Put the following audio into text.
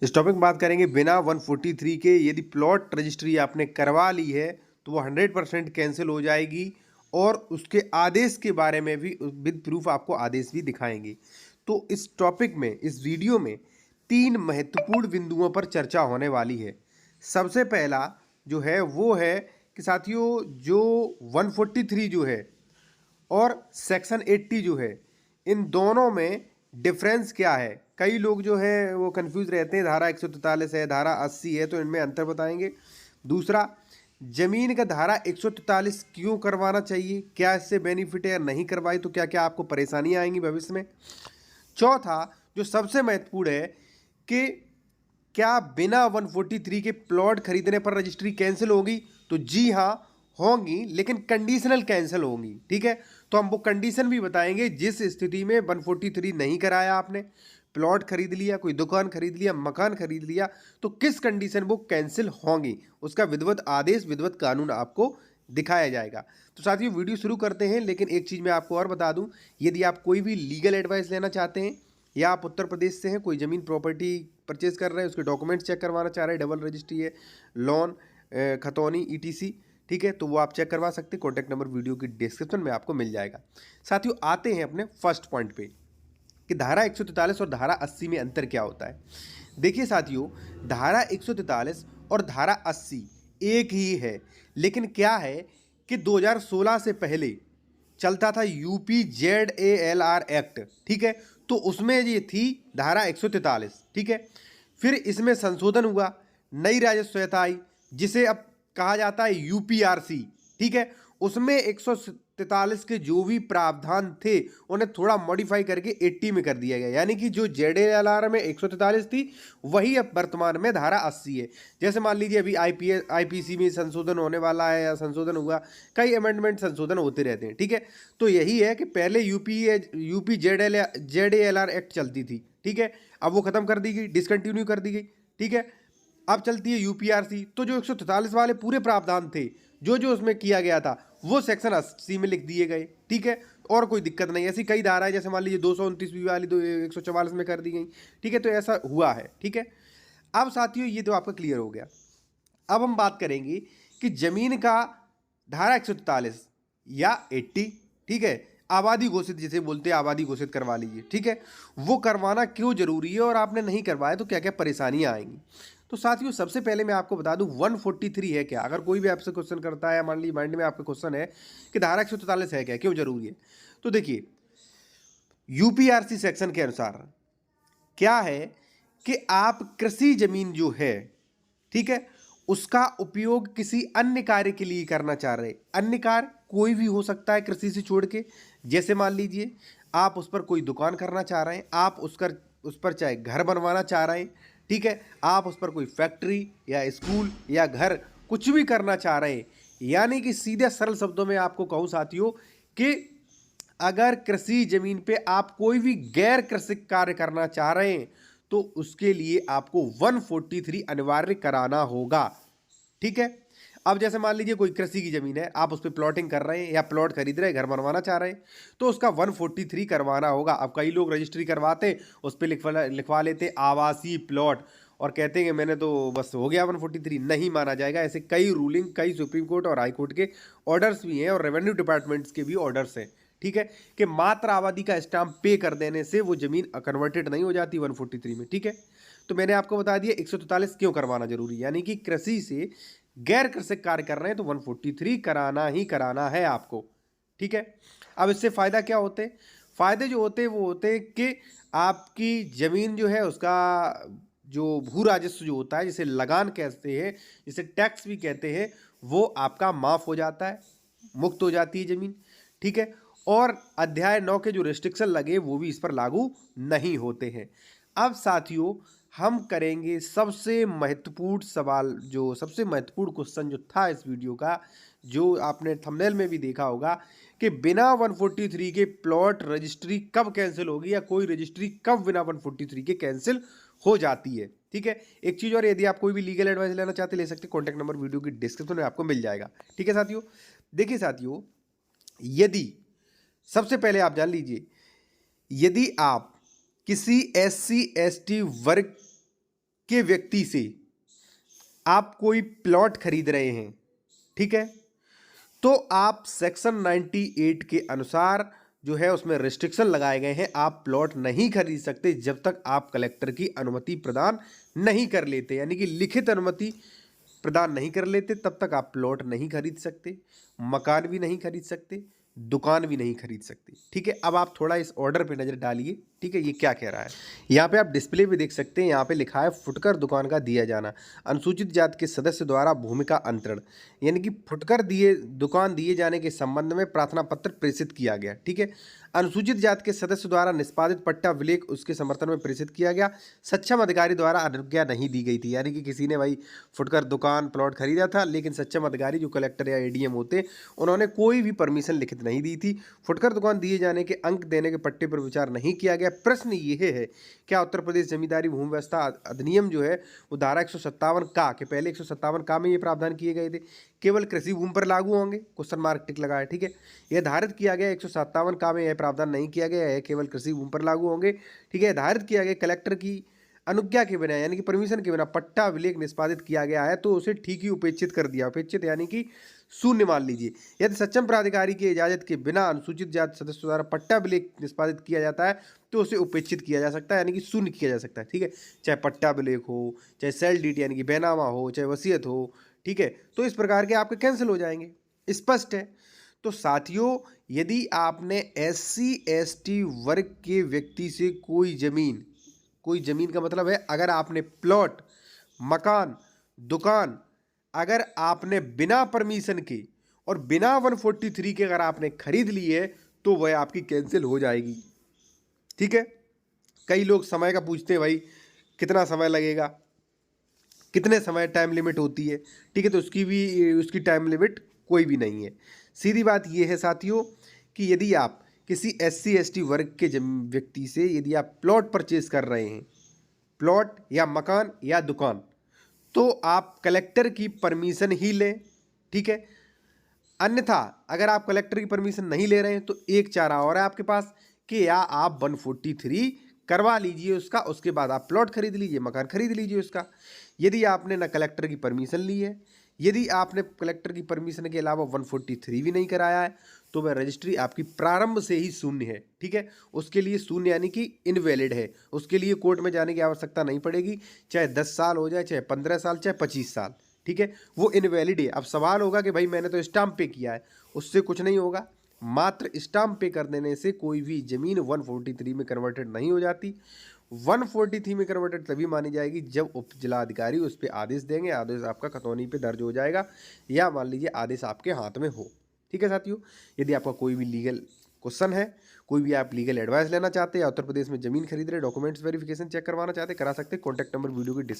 इस टॉपिक में बात करेंगे बिना 143 के यदि प्लॉट रजिस्ट्री आपने करवा ली है तो वो 100% कैंसिल हो जाएगी और उसके आदेश के बारे में भी विद प्रूफ आपको आदेश भी दिखाएंगे। तो इस टॉपिक में इस वीडियो में 3 महत्वपूर्ण बिंदुओं पर चर्चा होने वाली है। सबसे पहला जो है वो है कि साथियों जो 143 जो है और सेक्शन 80 जो है इन दोनों में डिफरेंस क्या है। कई लोग जो है वो कंफ्यूज रहते हैं, धारा 143 है, धारा 80 है, तो इनमें अंतर बताएंगे। दूसरा, जमीन का धारा 143 क्यों करवाना चाहिए, क्या इससे बेनिफिट है, नहीं करवाई तो क्या क्या आपको परेशानियां आएंगी भविष्य में। चौथा जो सबसे महत्वपूर्ण है कि क्या बिना 143 के प्लॉट खरीदने पर रजिस्ट्री कैंसिल होगी, तो जी हाँ होंगी, लेकिन कंडीशनल कैंसिल होंगी। ठीक है, तो हम वो कंडीशन भी बताएंगे जिस स्थिति में 143 नहीं कराया आपने, प्लॉट खरीद लिया, कोई दुकान खरीद लिया, मकान खरीद लिया, तो किस कंडीशन वो कैंसिल होंगी, उसका विधिवत आदेश विधिवत कानून आपको दिखाया जाएगा। तो साथियों वीडियो शुरू करते हैं, लेकिन एक चीज़ मैं आपको और बता दूं, यदि आप कोई भी लीगल एडवाइस लेना चाहते हैं या आप उत्तर प्रदेश से हैं, कोई ज़मीन प्रॉपर्टी परचेज कर रहे हैं, उसके डॉक्यूमेंट्स चेक करवाना चाह रहे हैं, डबल रजिस्ट्री है, लोन, खतौनी, ईटीसी, ठीक है, तो वो आप चेक करवा सकते हैं। कॉन्टैक्ट नंबर वीडियो की डिस्क्रिप्शन में आपको मिल जाएगा। साथियों आते हैं अपने फर्स्ट पॉइंट पे कि धारा 143 और धारा 80 में अंतर क्या होता है। देखिए साथियों, धारा 143 और धारा 80 एक ही है, लेकिन क्या है कि 2016 से पहले चलता था UPZALR एक्ट, ठीक है, तो उसमें ये थी धारा 143, ठीक है। फिर इसमें संशोधन हुआ, नई राजस्व संहिता आई जिसे अब कहा जाता है UPRC, ठीक है। उसमें 143 के जो भी प्रावधान थे उन्हें थोड़ा मॉडिफाई करके 80 में कर दिया गया, यानी कि जो ZALR में 143 थी वही अब वर्तमान में धारा 80 है। जैसे मान लीजिए अभी IPC में संशोधन होने वाला है या संशोधन हुआ, कई अमेंडमेंट संशोधन होते रहते हैं, ठीक है। तो यही है कि पहले UPZALR एक्ट चलती थी, ठीक है, अब वो खत्म कर दी गई, डिसकंटिन्यू कर दी गई, ठीक है। अब चलती है UPRC। तो जो 143 वाले पूरे प्रावधान थे, जो जो उसमें किया गया था, वो सेक्शन 80 में लिख दिए गए, ठीक है, और कोई दिक्कत नहीं। ऐसी कई धाराएं जैसे मान लीजिए 229 वाली 144 में कर दी गई, ठीक है, तो ऐसा हुआ है, ठीक है। अब साथियों ये तो आपका क्लियर हो गया। अब हम बात करेंगे कि जमीन का धारा 143 या 80, ठीक है, आबादी घोषित जिसे बोलते हैं, आबादी घोषित करवा लीजिए, ठीक है, वो करवाना क्यों जरूरी है और आपने नहीं करवाया तो क्या क्या परेशानियां आएंगी। तो साथियों सबसे पहले मैं आपको बता दूं 143 है क्या। अगर कोई भी आपसे क्वेश्चन करता है, मान लीजिए माइंड में आपका क्वेश्चन है कि धारा 143 है क्या, क्यों जरूरी है, तो देखिए UPRC सेक्शन के अनुसार क्या है कि आप कृषि जमीन जो है, ठीक है, उसका उपयोग किसी अन्य कार्य के लिए करना चाह रहे हैं। अन्य कार्य कोई भी हो सकता है कृषि से छोड़ के, जैसे मान लीजिए आप उस पर कोई दुकान करना चाह रहे हैं, आप उस पर चाहे घर बनवाना चाह रहे हैं, ठीक है, आप उस पर कोई फैक्ट्री या स्कूल या घर कुछ भी करना चाह रहे हैं। यानी कि सीधे सरल शब्दों में आपको कहूं साथियों कि अगर कृषि जमीन पे आप कोई भी गैर कृषि कार्य करना चाह रहे हैं तो उसके लिए आपको 143 अनिवार्य कराना होगा, ठीक है। अब जैसे मान लीजिए कोई कृषि की जमीन है, आप उस पर प्लॉटिंग कर रहे हैं या प्लॉट खरीद रहे हैं, घर बनवाना चाह रहे हैं, तो उसका 143 करवाना होगा। अब कई लोग रजिस्ट्री करवाते, उस पर लिखवा लेते आवासीय प्लॉट और कहते हैं कि मैंने तो बस हो गया 143, नहीं माना जाएगा। ऐसे कई रूलिंग, कई सुप्रीम कोर्ट और हाई कोर्ट के ऑर्डर्स भी हैं और रेवेन्यू डिपार्टमेंट्स के भी ऑर्डर्स हैं, ठीक है, कि मात्र आबादी का स्टाम्प पे कर देने से वो जमीन कन्वर्टेड नहीं हो जाती 143 में, ठीक है। तो मैंने आपको बता दिया 143 क्यों करवाना जरूरी है, यानी कि कृषि से गैर कृषि कार्य कर रहे हैं तो 143 कराना ही कराना है आपको, ठीक है। अब इससे फायदा क्या होते हैं, फायदे जो होते हैं वो होते हैं कि आपकी जमीन जो है उसका जो भू राजस्व जो होता है, जिसे लगान कहते हैं, जिसे टैक्स भी कहते हैं, वो आपका माफ हो जाता है, मुक्त हो जाती है जमीन, ठीक है। और अध्याय 9 के जो रेस्ट्रिक्शन लगे वो भी इस पर लागू नहीं होते हैं। अब साथियों हम करेंगे सबसे महत्वपूर्ण सवाल, जो सबसे महत्वपूर्ण क्वेश्चन जो था इस वीडियो का, जो आपने थंबनेल में भी देखा होगा कि बिना 143 के प्लॉट रजिस्ट्री कब कैंसिल होगी या कोई रजिस्ट्री कब बिना 143 के कैंसिल हो जाती है, ठीक है। एक चीज़ और, यदि आप कोई भी लीगल एडवाइस लेना चाहते ले सकते, कॉन्टैक्ट नंबर वीडियो की डिस्क्रिप्शन में आपको मिल जाएगा, ठीक है साथियों। देखिए साथियों, यदि सबसे पहले आप जान लीजिए, यदि आप किसी SC ST वर्ग के व्यक्ति से आप कोई प्लॉट खरीद रहे हैं, ठीक है, तो आप सेक्शन 98 के अनुसार जो है उसमें रिस्ट्रिक्शन लगाए गए हैं, आप प्लॉट नहीं खरीद सकते जब तक आप कलेक्टर की अनुमति प्रदान नहीं कर लेते, यानी कि लिखित अनुमति प्रदान नहीं कर लेते तब तक आप प्लॉट नहीं खरीद सकते, मकान भी नहीं खरीद सकते, दुकान भी नहीं खरीद सकते, ठीक है। अब आप थोड़ा इस ऑर्डर पे नज़र डालिए, ठीक है, ये क्या कह रहा है। यहाँ पे आप डिस्प्ले पे देख सकते हैं, यहाँ पे लिखा है फुटकर दुकान का दिया जाना, अनुसूचित जाति के सदस्य द्वारा भूमि का अंतरण, यानी कि फुटकर दुकान दिए जाने के संबंध में प्रार्थना पत्र प्रेषित किया गया, ठीक है। अनुसूचित जाति के सदस्य द्वारा निष्पादित पट्टा विलेख उसके समर्थन में प्रेषित किया गया, सक्षम अधिकारी द्वारा अनुज्ञा नहीं दी गई थी, यानी कि किसी ने भाई फुटकर दुकान प्लॉट खरीदा था, लेकिन सक्षम अधिकारी जो कलेक्टर या एडीएम होते उन्होंने कोई भी परमिशन लिखित नहीं दी थी। फुटकर दुकान दिए जाने के अंक देने के पट्टे पर विचार नहीं किया गया। प्रश्न ये है, क्या उत्तर प्रदेश जमींदारी भूमि व्यवस्था अधिनियम जो है वो धारा 157 का के पहले 157 का में ये प्रावधान किए गए थे, केवल कृषि भूमि पर लागू होंगे, क्वेश्चन मार्क टिक लगाया, ठीक है। यह धारित किया गया 157 का में यह प्रावधान नहीं किया गया है, केवल कृषि भूमि पर लागू होंगे, ठीक है। धारित किया गया कलेक्टर की अनुज्ञा के बिना यानी कि परमिशन के बिना पट्टा विलेख निष्पादित किया गया है तो उसे ठीक ही उपेक्षित कर दिया, उपेक्षित यानी कि शून्य मान लीजिए। यदि सक्षम प्राधिकारी की इजाजत के बिना अनुसूचित जाति सदस्यों द्वारा पट्टा विलेख निष्पादित किया जाता है तो उसे उपेक्षित किया जा सकता है, यानी कि शून्य किया जा सकता है, ठीक है। चाहे पट्टा विलेख हो, चाहे सेल डीड यानी कि बैनामा हो, चाहे वसीयत हो, ठीक है, तो इस प्रकार के आपके कैंसिल हो जाएंगे, स्पष्ट है। तो साथियों, यदि आपने SC ST वर्ग के व्यक्ति से कोई जमीन का मतलब है अगर आपने प्लॉट, मकान, दुकान अगर आपने बिना परमिशन के और बिना 143 के अगर आपने खरीद ली है तो वह आपकी कैंसिल हो जाएगी, ठीक है। कई लोग समय का पूछते हैं, भाई कितना समय लगेगा, कितने समय टाइम लिमिट होती है, ठीक है, तो उसकी टाइम लिमिट कोई भी नहीं है। सीधी बात यह है साथियों कि यदि आप किसी SC ST वर्ग के व्यक्ति से यदि आप प्लॉट परचेज कर रहे हैं, प्लॉट या मकान या दुकान, तो आप कलेक्टर की परमिशन ही लें, ठीक है। अन्यथा अगर आप कलेक्टर की परमिशन नहीं ले रहे हैं तो एक चारा और है आपके पास कि या आप 143 करवा लीजिए उसका, उसके बाद आप प्लॉट खरीद लीजिए, मकान खरीद लीजिए उसका। यदि आपने ना कलेक्टर की परमिशन ली है, यदि आपने कलेक्टर की परमिशन के अलावा 143 भी नहीं कराया है तो वह रजिस्ट्री आपकी प्रारंभ से ही शून्य है, ठीक है। उसके लिए शून्य यानी कि इनवैलिड है, उसके लिए कोर्ट में जाने की आवश्यकता नहीं पड़ेगी, चाहे 10 साल हो जाए, चाहे 15 साल, चाहे 25 साल, ठीक है, वो इनवैलिड है। अब सवाल होगा कि भाई मैंने तो स्टाम्प पे किया है, उससे कुछ नहीं होगा, मात्र स्टाम्प पे कर देने से कोई भी जमीन 143 में कन्वर्टेड नहीं हो जाती। 143 में कन्वर्टेड तभी मानी जाएगी जब उप जिलाधिकारी उस पर आदेश देंगे, आदेश आपका खतौनी पे दर्ज हो जाएगा या मान लीजिए आदेश आपके हाथ में हो, ठीक है साथियों। यदि आपका कोई भी लीगल क्वेश्चन है, कोई भी आप लीगल एडवाइस लेना चाहते हैं या उत्तर प्रदेश में जमीन खरीद रहे, डॉक्यूमेंट्स वेरिफिकेशन चेक करवाना चाहते हैं, करा सकते हैं। कॉन्टैक्ट नंबर वीडियो की